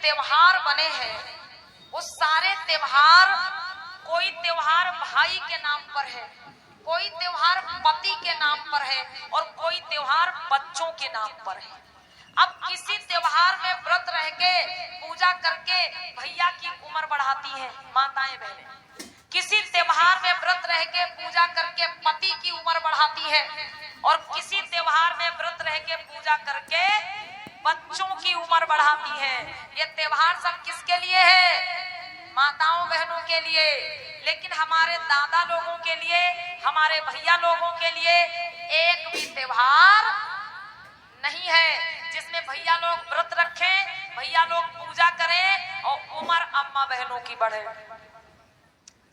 त्योहार बने हैं वो सारे त्योहार, कोई त्योहार भाई के नाम पर है, कोई त्योहार पति के नाम पर है और कोई त्योहार बच्चों के नाम पर है। अब किसी त्योहार में व्रत रह के पूजा करके भैया की उम्र बढ़ाती हैं माताएं बहनें, किसी त्योहार में व्रत रह के पूजा करके पति की उम्र बढ़ाती है और किसी त्योहार में व्रत रह के पूजा करके बच्चों की उम्र बढ़ाती है। ये त्योहार सब किसके लिए है? माताओं बहनों के लिए। लेकिन हमारे दादा लोगों के लिए, हमारे भैया लोगों के लिए एक भी त्योहार नहीं है जिसमें भैया लोग व्रत रखें, भैया लोग पूजा करें और उम्र अम्मा बहनों की बढ़े।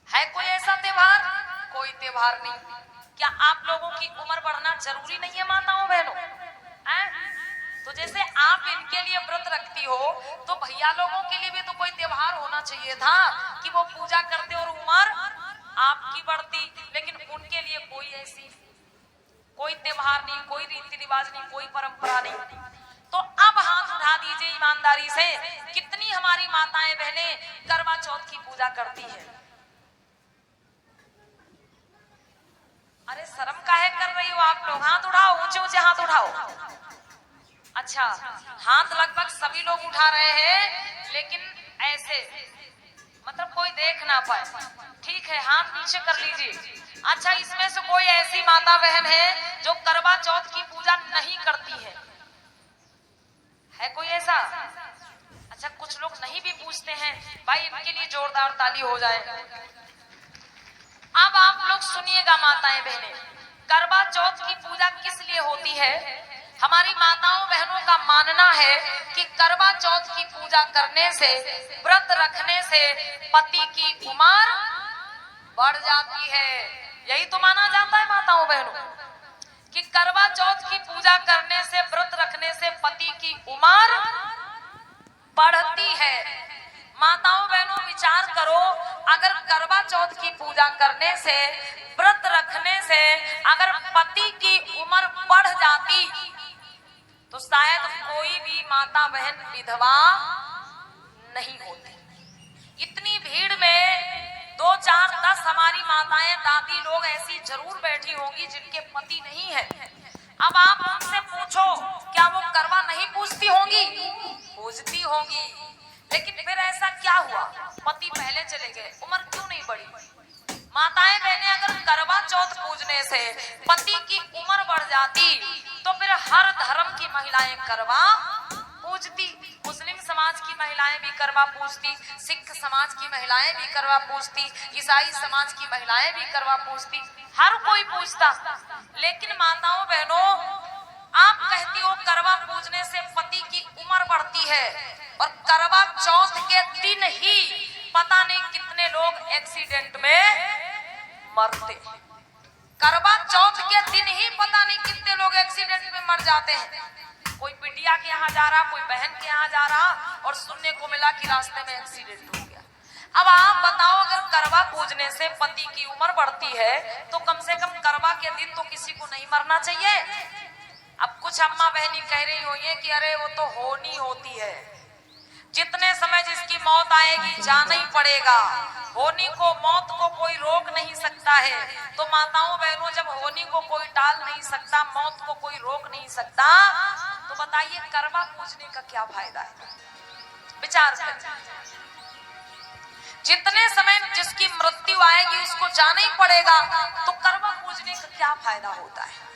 है कोई ऐसा त्योहार? कोई त्योहार नहीं। क्या आप लोगों की उम्र बढ़ना जरूरी नहीं है माताओं बहनों? तो जैसे आप इनके लिए व्रत रखती हो तो भैया लोगों के लिए भी तो कोई त्योहार होना चाहिए था कि वो पूजा करते और उम्र आपकी बढ़ती। लेकिन उनके लिए कोई त्योहार नहीं, कोई रीति रिवाज नहीं, कोई परंपरा नहीं। तो अब हाथ उठा दीजिए ईमानदारी से, कितनी हमारी माताएं बहनें करवा चौथ की पूजा करती है? अरे शर्म काहे कर रही हो आप लोग? हाथ उठाओ, ऊंचे ऊंचे हाथ उठाओ। अच्छा, हाथ लगभग सभी लोग उठा रहे हैं, लेकिन ऐसे मतलब कोई देख ना पाए। ठीक है, हाथ नीचे कर लीजिए। अच्छा, इसमें से कोई ऐसी माता बहन है जो करवा चौथ की पूजा नहीं करती है कोई ऐसा? अच्छा, कुछ लोग नहीं भी पूछते हैं, भाई इनके लिए जोरदार ताली हो जाए। अब आप लोग सुनिएगा माताएं बहनें, करवा चौथ की पूजा किस लिए होती है? हमारी माताओं बहनों का मानना है कि करवा चौथ की पूजा करने से, व्रत रखने से पति की उम्र बढ़ जाती है। यही तो माना जाता है माताओं बहनों कि करवा चौथ की पूजा करने से, व्रत रखने से पति की उम्र बढ़ती है। माताओं बहनों विचार करो, अगर करवा चौथ की पूजा करने से, व्रत रखने से अगर पति की उम्र बढ़ जाती तो शायद कोई भी माता बहन विधवा नहीं होती। इतनी भीड़ में 2, 4, 10 हमारी माताएं दादी लोग ऐसी जरूर बैठी होंगी जिनके पति नहीं है। अब आप उनसे पूछो, क्या वो करवा नहीं पूजती होंगी? पूजती होंगी। लेकिन फिर ऐसा क्या हुआ? पति पहले चले गए, उम्र क्यों नहीं बढ़ी? माताएं बहनें, अगर करवा चौथ पूजने से पति की उम्र बढ़ जाती तो फिर हर धर्म की महिलाएं करवा पूजती। मुस्लिम समाज की महिलाएं भी करवा पूजती, सिख समाज की महिलाएं भी करवा पूजती, ईसाई समाज की महिलाएं भी करवा पूजती, हर कोई पूजता। लेकिन माताओं बहनों, आप कहती हो करवा पूजने से पति की उम्र बढ़ती है और करवा चौथ के दिन ही पता नहीं कितने लोग एक्सीडेंट में मरते। करवा चौथ के दिन ही पता नहीं कितने लोग एक्सीडेंट में मर जाते हैं। कोई बिटिया के यहाँ जा रहा, कोई बहन के यहाँ जा रहा और सुनने को मिला कि रास्ते में एक्सीडेंट हो गया। अब आप बताओ, अगर करवा पूजने से पति की उम्र बढ़ती है तो कम से कम करवा के दिन तो किसी को नहीं मरना चाहिए। अब कुछ अम्मा बहनी कह रही होंगी कि अरे वो तो होनी होती है, जितने समय जिसकी मौत आएगी जाना ही पड़ेगा, होनी को, मौत को कोई रोक नहीं सकता है। तो माताओं बहनों, जब होनी को कोई टाल नहीं सकता, मौत को कोई रोक नहीं सकता, तो बताइए करवा पूजने का क्या फायदा है? विचार करें। जितने समय जिसकी मृत्यु आएगी उसको जाना ही पड़ेगा, तो करवा पूजने का क्या फायदा होता है?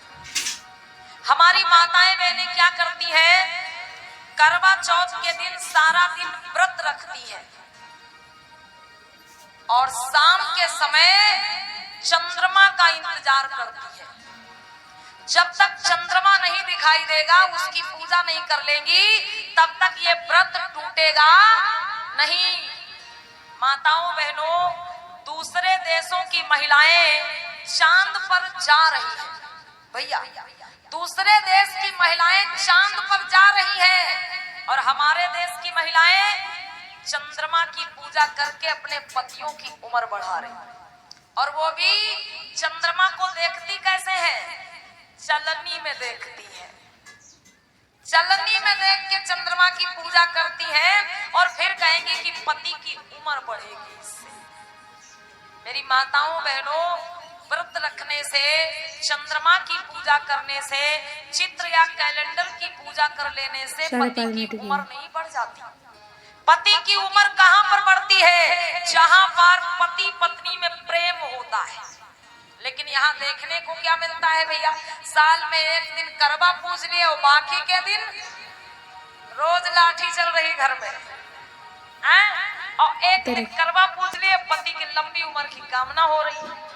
हमारी माताएं बहनें क्या करती हैं? करवा चौथ के दिन सारा दिन व्रत रखती है और शाम के समय चंद्रमा का इंतजार करती है। जब तक चंद्रमा नहीं दिखाई देगा, उसकी पूजा नहीं कर लेंगी, तब तक ये व्रत टूटेगा नहीं। माताओं बहनों, दूसरे देशों की महिलाएं चांद पर जा रही हैं। भैया, दूसरे देश की महिलाएं चांद पर जा रही हैं और हमारे देश की महिलाएं चंद्रमा की पूजा करके अपने पतियों की उम्र बढ़ा रही हैं। और वो भी चंद्रमा को देखती कैसे है? चलनी में देखती है। चलनी में देख के चंद्रमा की पूजा करती हैं और फिर कहेंगी कि पति की उम्र बढ़ेगी इससे। मेरी माताओं बहनों, व्रत रखने से, चंद्रमा की पूजा करने से, चित्र या कैलेंडर की पूजा कर लेने से पति की उम्र नहीं बढ़ जाती। पति की उम्र कहाँ पर बढ़ती है? जहां पर पति पत्नी में प्रेम होता है। लेकिन यहाँ देखने को क्या मिलता है भैया? साल में एक दिन करवा पूज लिए और बाकी के दिन रोज लाठी चल रही घर में हैं? और एक दिन करवा पूज लिए, पति की लंबी उम्र की कामना हो रही है।